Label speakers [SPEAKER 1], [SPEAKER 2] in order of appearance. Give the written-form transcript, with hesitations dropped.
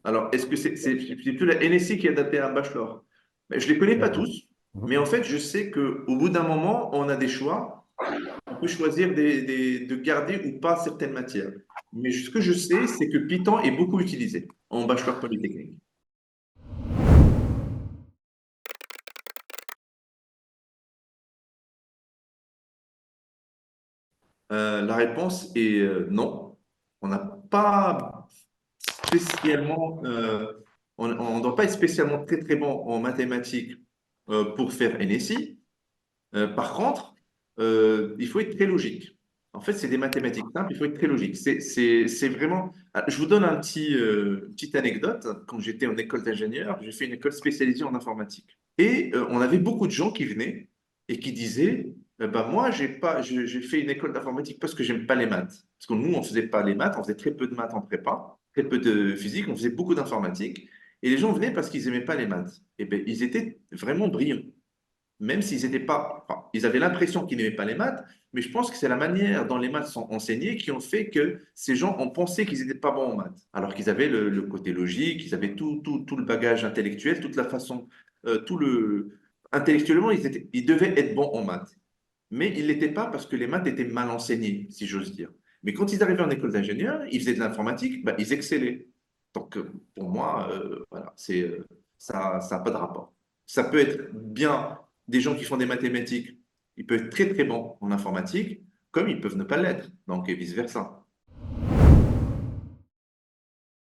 [SPEAKER 1] Alors, est-ce que c'est plutôt la NSI qui est adaptée à un bachelor? Ben, je ne les connais pas
[SPEAKER 2] D'accord.
[SPEAKER 1] tous,
[SPEAKER 2] Mhm.
[SPEAKER 1] mais en fait, je sais qu'au bout d'un moment, on a des choix. On peut choisir de garder ou pas certaines matières. Mais ce que je sais, c'est que Python est beaucoup utilisé en bachelor polytechnique. La réponse est non. On n'a pas spécialement, on ne doit pas être spécialement très très bon en mathématiques pour faire NSI. Par contre, il faut être très logique. En fait, c'est des mathématiques simples, il faut être très logique. C'est vraiment. Ah, je vous donne une petite anecdote. Quand j'étais en école d'ingénieur, j'ai fait une école spécialisée en informatique. Et on avait beaucoup de gens qui venaient et qui disaient, bah, moi, j'ai fait une école d'informatique parce que j'aime pas les maths. Parce que nous, on faisait pas les maths, on faisait très peu de maths en prépa, très peu de physique, on faisait beaucoup d'informatique. Et les gens venaient parce qu'ils aimaient pas les maths. Et ben, ils étaient vraiment brillants, même s'ils étaient pas, enfin, ils avaient l'impression qu'ils n'aimaient pas les maths, mais je pense que c'est la manière dont les maths sont enseignées qui ont fait que ces gens ont pensé qu'ils n'étaient pas bons en maths, alors qu'ils avaient le côté logique, ils avaient tout le bagage intellectuel, toute la façon, tout le, intellectuellement, ils devaient être bons en maths. Mais ils ne l'étaient pas parce que les maths étaient mal enseignées, si j'ose dire. Mais quand ils arrivaient en école d'ingénieur, ils faisaient de l'informatique, bah, ils excellaient. Donc, pour moi, voilà, ça n'a pas de rapport. Ça peut être bien des gens qui font des mathématiques, ils peuvent être très très bons en informatique, comme ils peuvent ne pas l'être, donc et vice-versa.